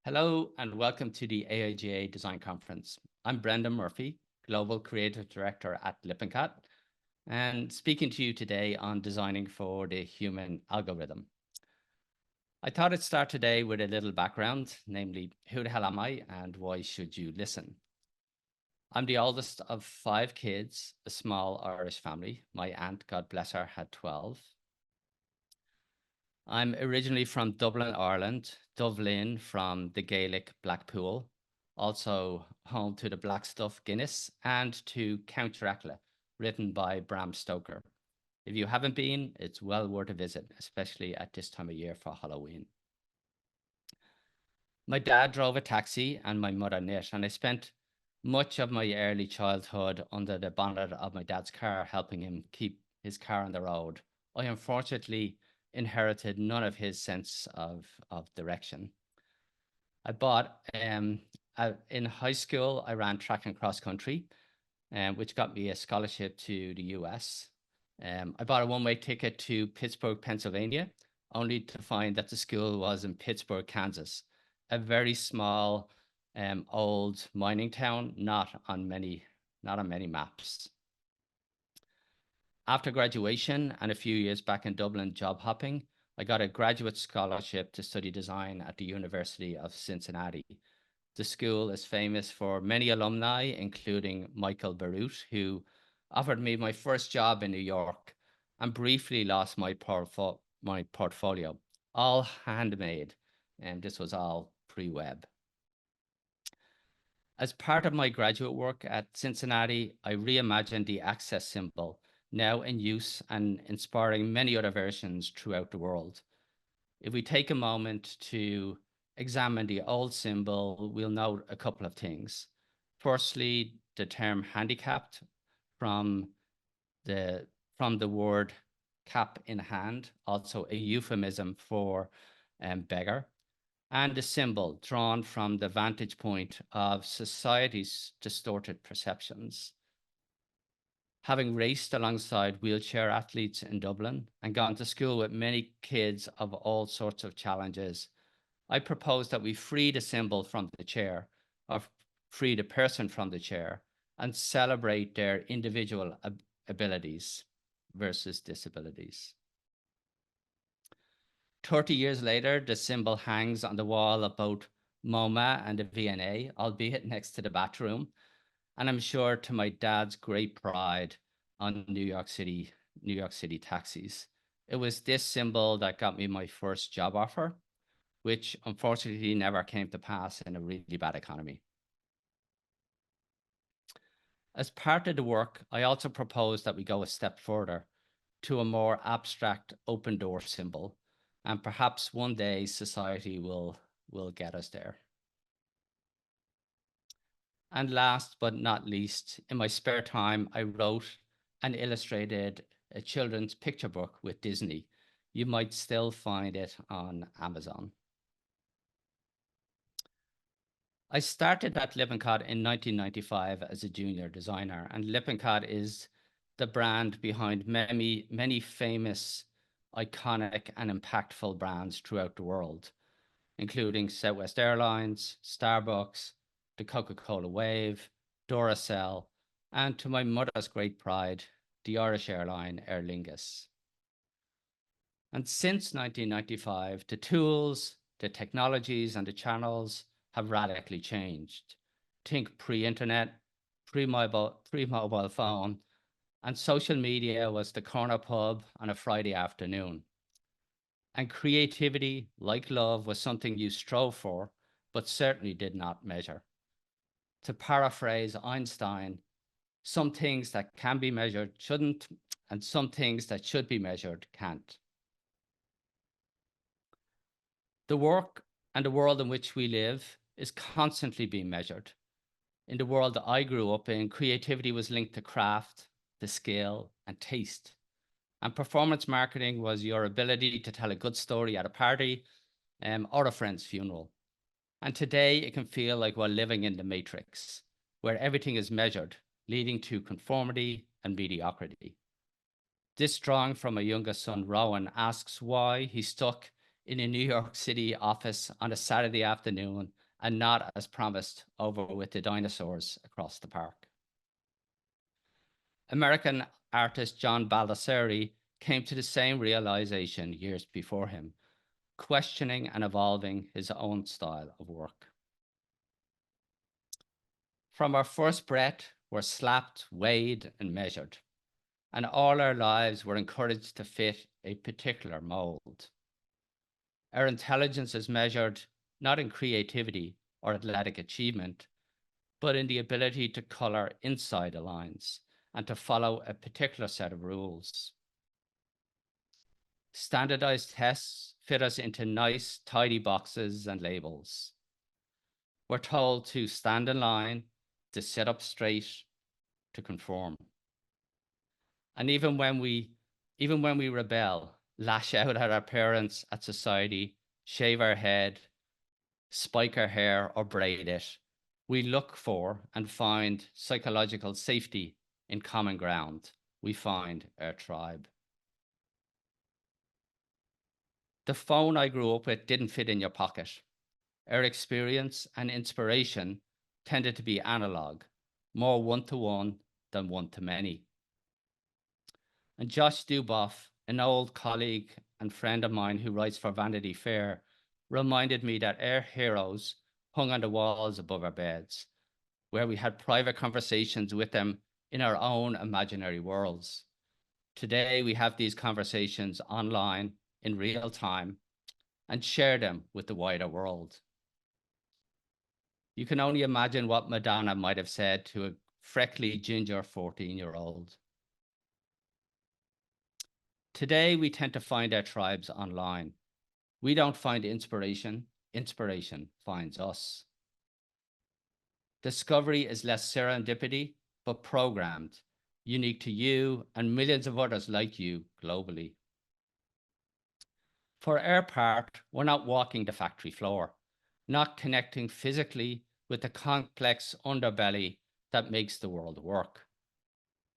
Hello and welcome to the AIGA Design Conference. I'm Brendán Murphy, Global Creative Director at Lippincott, and speaking to you today on designing for the human algorithm. I thought I'd start today with a little background, namely, who the hell am I and why should you listen? I'm the oldest of 5 kids, a small Irish family. My aunt, God bless her, had 12. I'm originally from Dublin, Ireland, Dublin from the Gaelic Blackpool, also home to the Black Stuff Guinness and to Count Dracula, written by Bram Stoker. If you haven't been, it's well worth a visit, especially at this time of year for Halloween. My dad drove a taxi and my mother knit, and I spent much of my early childhood under the bonnet of my dad's car, helping him keep his car on the road. I unfortunately inherited none of his sense of direction. I bought, in high school, I ran track and cross country, which got me a scholarship to the US. I bought a one-way ticket to Pittsburgh, Pennsylvania, only to find that the school was in Pittsburgh, Kansas, a very small, old mining town, not on many maps. After graduation and a few years back in Dublin job hopping, I got a graduate scholarship to study design at the University of Cincinnati. The school is famous for many alumni, including Michael Barut, who offered me my first job in New York and briefly lost my portfolio, all handmade, and this was all pre-web. As part of my graduate work at Cincinnati, I reimagined the access symbol, now in use and inspiring many other versions throughout the world. If we take a moment to examine the old symbol, we'll note a couple of things. Firstly, the term handicapped from the word cap in hand, also a euphemism for beggar, and a symbol drawn from the vantage point of society's distorted perceptions. Having raced alongside wheelchair athletes in Dublin and gone to school with many kids of all sorts of challenges, I propose that we free the symbol from the chair, or free the person from the chair, and celebrate their individual abilities versus disabilities. 30 years later, the symbol hangs on the wall of both MoMA and the V&A, albeit next to the bathroom, and I'm sure to my dad's great pride on New York City taxis. It was this symbol that got me my first job offer, which unfortunately never came to pass in a really bad economy. As part of the work, I also propose that we go a step further to a more abstract open door symbol, and perhaps one day society will get us there. And last but not least, in my spare time, I wrote and illustrated a children's picture book with Disney. You might still find it on Amazon. I started at Lippincott in 1995 as a junior designer, and Lippincott is the brand behind many famous, iconic, and impactful brands throughout the world, including Southwest Airlines, Starbucks, the Coca-Cola Wave, Duracell, and to my mother's great pride, the Irish airline Aer Lingus. And since 1995, the tools, the technologies, and the channels have radically changed. Think pre-internet, pre-mobile phone, and social media was the corner pub on a Friday afternoon. And creativity, like love, was something you strove for, but certainly did not measure. To paraphrase Einstein, some things that can be measured shouldn't, and some things that should be measured can't. The work and the world in which we live is constantly being measured. In the world that I grew up in, creativity was linked to craft, to skill, and taste. And performance marketing was your ability to tell a good story at a party or a friend's funeral. And today it can feel like we're living in the matrix, where everything is measured, leading to conformity and mediocrity. This drawing from my youngest son, Rowan, asks why he's stuck in a New York City office on a Saturday afternoon and not, as promised, over with the dinosaurs across the park. American artist John Baldessari came to the same realization years before him, questioning and evolving his own style of work. From our first breath, we're slapped, weighed, and measured, and all our lives we're encouraged to fit a particular mold. Our intelligence is measured not in creativity or athletic achievement, but in the ability to color inside the lines and to follow a particular set of rules. Standardized tests fit us into nice, tidy boxes and labels. We're told to stand in line, to sit up straight, to conform. And even when we rebel, lash out at our parents, at society, shave our head, spike our hair, or braid it, we look for and find psychological safety in common ground. We find our tribe. The phone I grew up with didn't fit in your pocket. Our experience and inspiration tended to be analog, more one-to-one than one-to-many. And Josh Duboff, an old colleague and friend of mine who writes for Vanity Fair, reminded me that our heroes hung on the walls above our beds, where we had private conversations with them in our own imaginary worlds. Today, we have these conversations online in real time and share them with the wider world. You can only imagine what Madonna might have said to a freckly ginger 14-year-old. Today, we tend to find our tribes online. We don't find inspiration, inspiration finds us. Discovery is less serendipity, but programmed, unique to you and millions of others like you globally. For our part, we're not walking the factory floor, not connecting physically with the complex underbelly that makes the world work.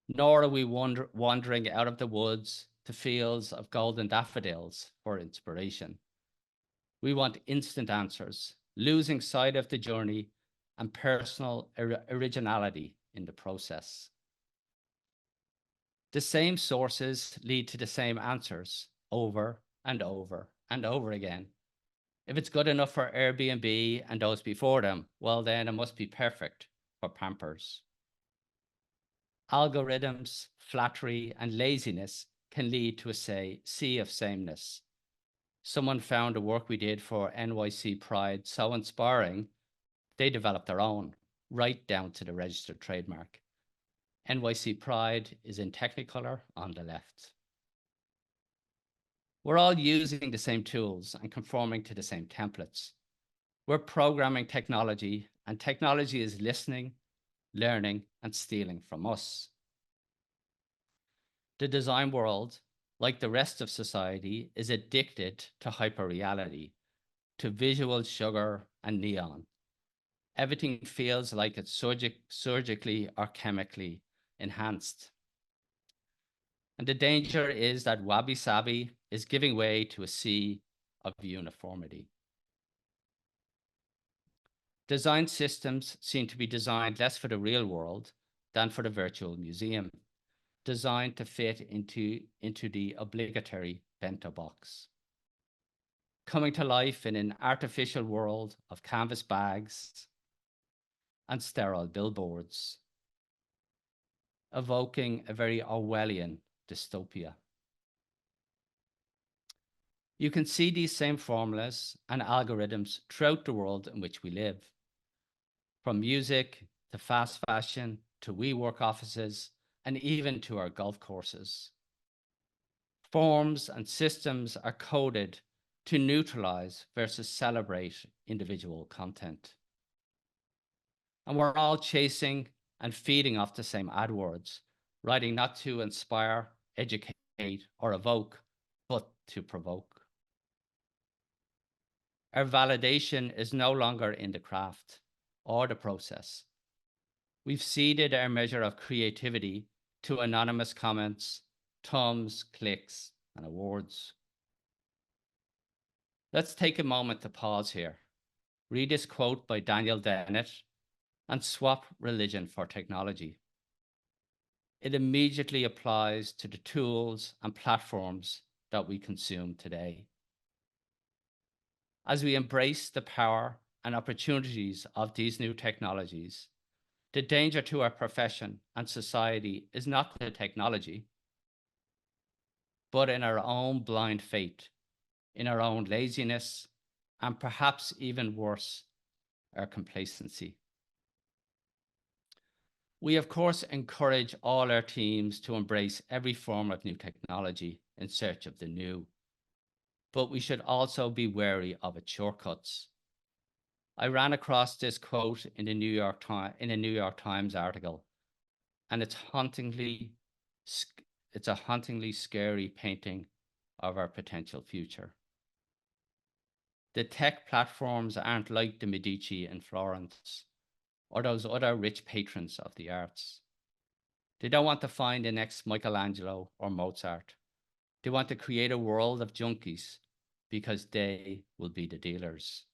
Nor are we wandering out of the woods to fields of golden daffodils for inspiration. We want instant answers, losing sight of the journey and personal originality in the process. The same sources lead to the same answers over and over and over again. If it's good enough for Airbnb and those before them, well, then it must be perfect for Pampers. Algorithms, flattery, and laziness can lead to a sea of sameness. Someone found the work we did for NYC Pride so inspiring, they developed their own, right down to the registered trademark. NYC Pride is in Technicolor on the left. We're all using the same tools and conforming to the same templates. We're programming technology, and technology is listening, learning, and stealing from us. The design world, like the rest of society, is addicted to hyperreality, to visual sugar and neon. Everything feels like it's surgically or chemically enhanced. And the danger is that wabi-sabi is giving way to a sea of uniformity. Design systems seem to be designed less for the real world than for the virtual museum, designed to fit into the obligatory bento box. Coming to life in an artificial world of canvas bags and sterile billboards, evoking a very Orwellian dystopia. You can see these same formulas and algorithms throughout the world in which we live. From music to fast fashion to WeWork offices and even to our golf courses. Forms and systems are coded to neutralize versus celebrate individual content. And we're all chasing and feeding off the same AdWords, writing not to inspire, educate, or evoke, but to provoke. Our validation is no longer in the craft or the process. We've ceded our measure of creativity to anonymous comments, thumbs, clicks, and awards. Let's take a moment to pause here. Read this quote by Daniel Dennett and swap religion for technology. It immediately applies to the tools and platforms that we consume today. As we embrace the power and opportunities of these new technologies, the danger to our profession and society is not the technology, but in our own blind faith, in our own laziness, and perhaps even worse, our complacency. We, of course, encourage all our teams to embrace every form of new technology in search of the new, but we should also be wary of its shortcuts. I ran across this quote in a New York Times article, and it's a hauntingly scary painting of our potential future. The tech platforms aren't like the Medici in Florence or those other rich patrons of the arts. They don't want to find the next Michelangelo or Mozart. They want to create a world of junkies because they will be the dealers.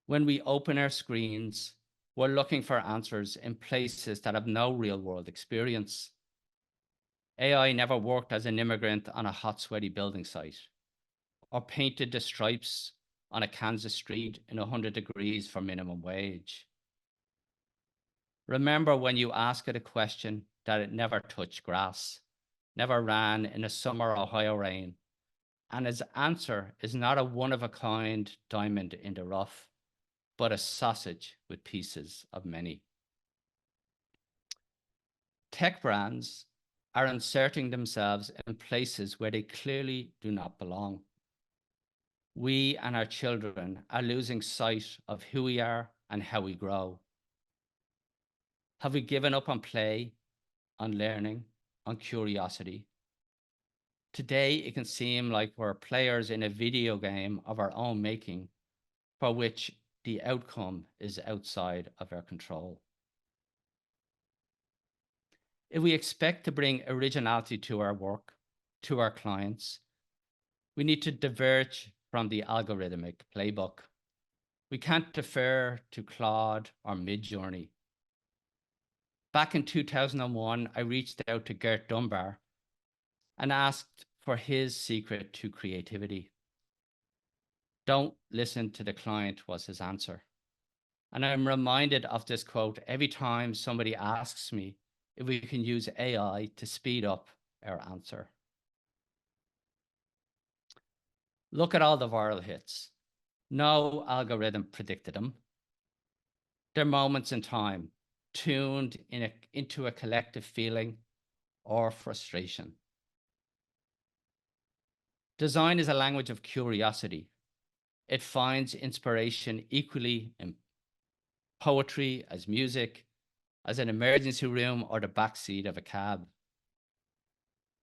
When we open our screens, we're looking for answers in places that have no real world experience. AI never worked as an immigrant on a hot, sweaty building site or painted the stripes on a Kansas street in 100 degrees for minimum wage. Remember when you ask it a question that it never touched grass, never ran in a summer Ohio rain, and its answer is not a one-of-a-kind diamond in the rough, but a sausage with pieces of many. Tech brands are inserting themselves in places where they clearly do not belong. We and our children are losing sight of who we are and how we grow. Have we given up on play, on learning, on curiosity? Today, it can seem like we're players in a video game of our own making, for which the outcome is outside of our control. If we expect to bring originality to our work, to our clients, we need to diverge from the algorithmic playbook. We can't defer to Claude or Midjourney. Back in 2001, I reached out to Gert Dunbar and asked for his secret to creativity. Don't listen to the client was his answer. And I'm reminded of this quote every time somebody asks me if we can use AI to speed up our answer. Look at all the viral hits. No algorithm predicted them. They're moments in time, tuned into a collective feeling or frustration. Design is a language of curiosity. It finds inspiration equally in poetry, as music, as an emergency room, or the backseat of a cab.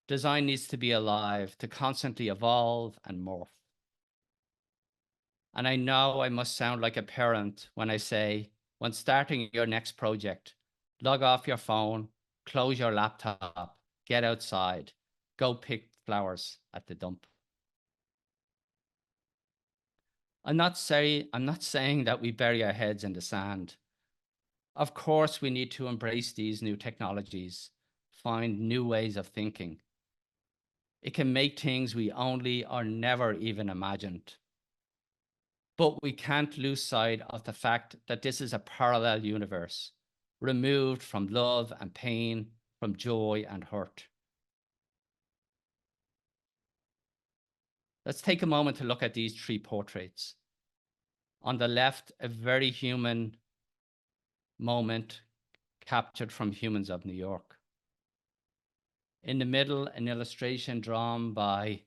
Design needs to be alive, to constantly evolve and morph. And I know I must sound like a parent when I say, when starting your next project, log off your phone, close your laptop, get outside, go pick flowers at the dump. I'm not saying that we bury our heads in the sand. Of course, we need to embrace these new technologies, find new ways of thinking. It can make things we only or never even imagined. But we can't lose sight of the fact that this is a parallel universe, removed from love and pain, from joy and hurt. Let's take a moment to look at these three portraits. On the left, a very human moment captured from Humans of New York. In the middle, an illustration drawn by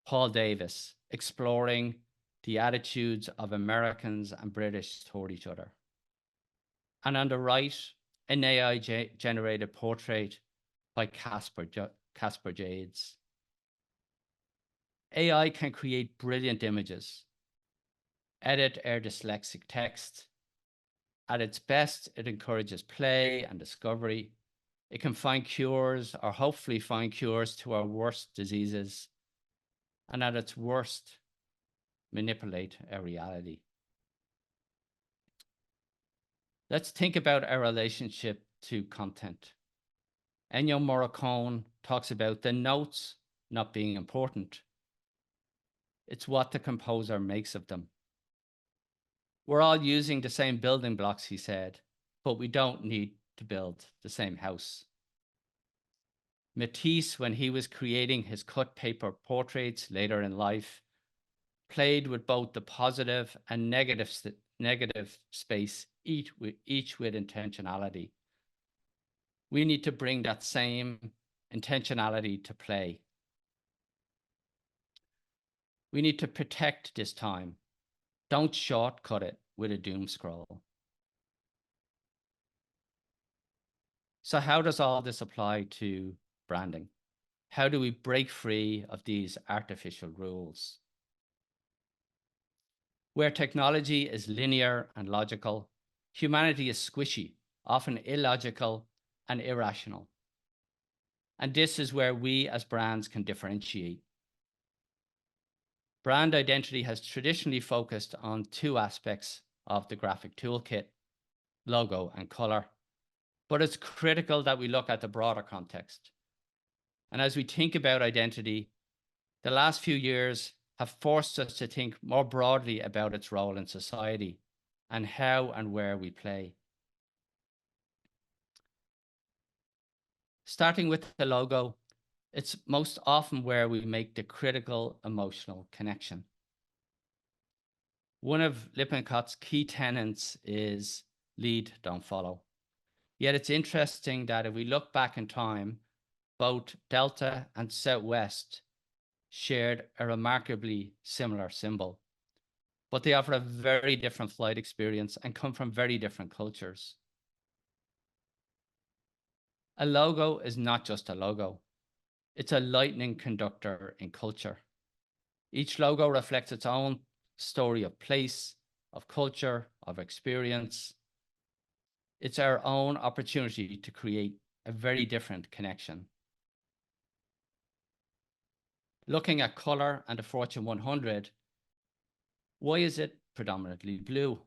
Paul Davis, exploring the attitudes of Americans and British toward each other. And on the right, an AI-generated portrait by Casper Jades. AI can create brilliant images, edit our dyslexic text. At its best, it encourages play and discovery. It can find cures, or hopefully find cures, to our worst diseases. and at its worst, manipulate our reality. Let's think about our relationship to content. Ennio Morricone talks about the notes not being important. It's what the composer makes of them. We're all using the same building blocks, he said, but we don't need to build the same house. Matisse, when he was creating his cut paper portraits later in life, played with both the positive and negative space, each with intentionality. We need to bring that same intentionality to play. We need to protect this time. Don't shortcut it with a doom scroll. So how does all this apply to branding? How do we break free of these artificial rules? Where technology is linear and logical, humanity is squishy, often illogical and irrational. And this is where we as brands can differentiate. Brand identity has traditionally focused on two aspects of the graphic toolkit, logo and color, but it's critical that we look at the broader context. And as we think about identity, the last few years have forced us to think more broadly about its role in society and how and where we play. Starting with the logo, it's most often where we make the critical emotional connection. One of Lippincott's key tenets is lead, don't follow. Yet it's interesting that if we look back in time, both Delta and Southwest shared a remarkably similar symbol, but they offer a very different flight experience and come from very different cultures. A logo is not just a logo. It's a lightning conductor in culture. Each logo reflects its own story of place, of culture, of experience. It's our own opportunity to create a very different connection. Looking at color and the Fortune 100, why is it predominantly blue?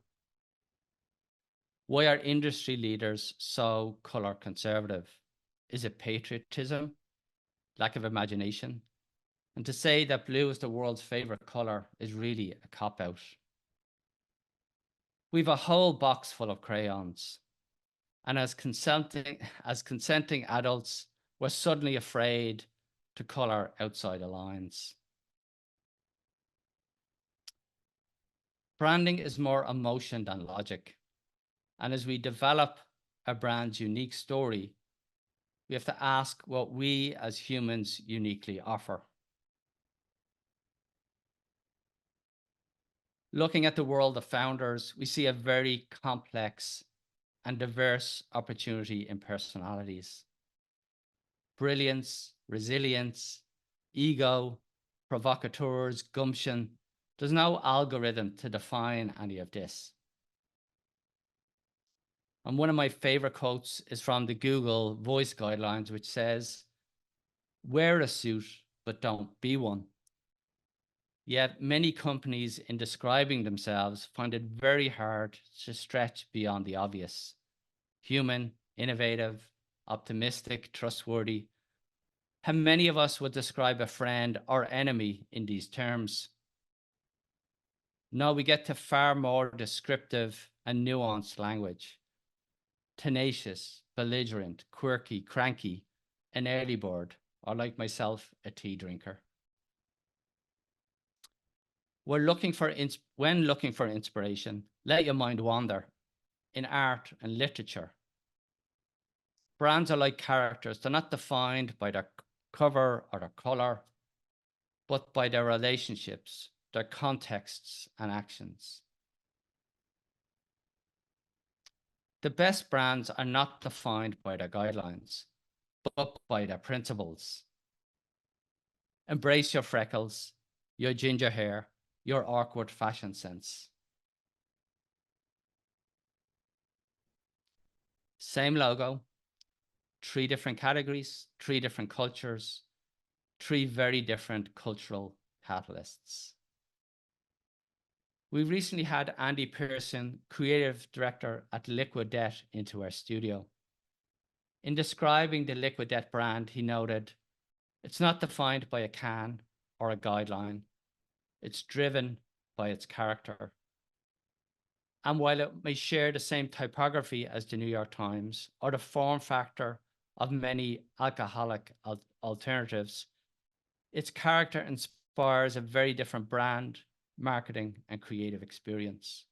Why are industry leaders so color conservative? Is it patriotism? Lack of imagination? And to say that blue is the world's favorite color is really a cop-out. We've a whole box full of crayons. And as consenting adults, we're suddenly afraid to color outside the lines. Branding is more emotion than logic. And as we develop a brand's unique story, we have to ask what we as humans uniquely offer. Looking at the world of founders, we see a very complex and diverse opportunity in personalities. Brilliance, resilience, ego, provocateurs, gumption. There's no algorithm to define any of this. And one of my favorite quotes is from the Google Voice Guidelines, which says, wear a suit, but don't be one. Yet many companies in describing themselves find it very hard to stretch beyond the obvious. Human, innovative, optimistic, trustworthy. How many of us would describe a friend or enemy in these terms? No, we get to far more descriptive and nuanced language. Tenacious, belligerent, quirky, cranky, an early bird, or like myself, a tea drinker. When looking for inspiration, let your mind wander in art and literature. Brands are like characters. They're not defined by their cover or their color, but by their relationships, their contexts and actions. The best brands are not defined by their guidelines, but by their principles. Embrace your freckles, your ginger hair, your awkward fashion sense. Same logo, 3 different categories, 3 different cultures, 3 very different cultural catalysts. We recently had Andy Pearson, creative director at Liquid Death, into our studio. In describing the Liquid Death brand, he noted, "It's not defined by a can or a guideline. It's driven by its character." And while it may share the same typography as the New York Times or the form factor of many alcoholic alternatives, its character inspires a very different brand, marketing, and creative experience.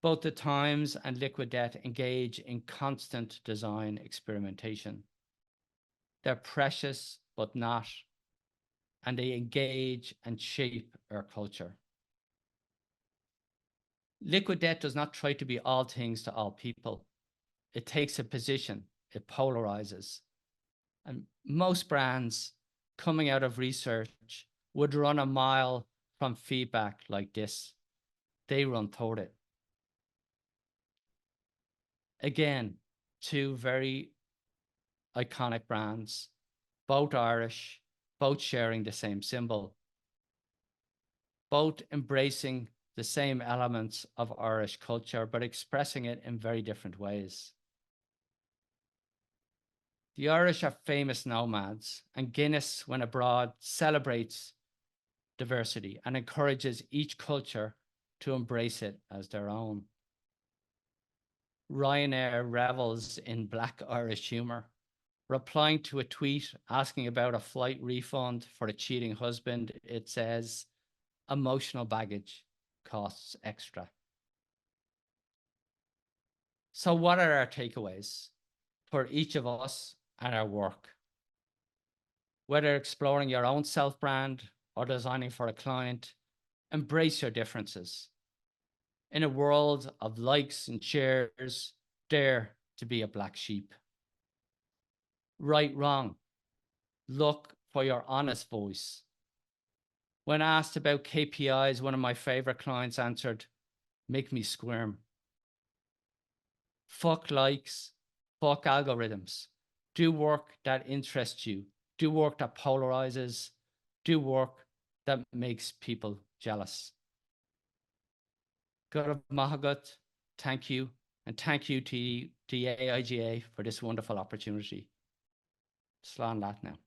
Both the Times and Liquid Death engage in constant design experimentation. They're precious, but not, and they engage and shape our culture. Liquid Death does not try to be all things to all people. It takes a position, it polarizes. And most brands coming out of research would run a mile from feedback like this. They run toward it. Again, two very iconic brands, both Irish, both sharing the same symbol, both embracing the same elements of Irish culture, but expressing it in very different ways. The Irish are famous nomads, and Guinness, when abroad, celebrates diversity and encourages each culture to embrace it as their own. Ryanair revels in Black Irish humor, replying to a tweet asking about a flight refund for a cheating husband. It says, "Emotional baggage costs extra." So what are our takeaways for each of us and our work? Whether exploring your own self-brand or designing for a client, embrace your differences. In a world of likes and shares, dare to be a black sheep. Right, wrong. Look for your honest voice. When asked about KPIs, one of my favorite clients answered, "Make me squirm." Fuck likes, fuck algorithms. Do work that interests you. Do work that polarizes. Do work that makes people jealous. Gaurav Mahagut, thank you. And thank you to the AIGA for this wonderful opportunity. Slán leat now.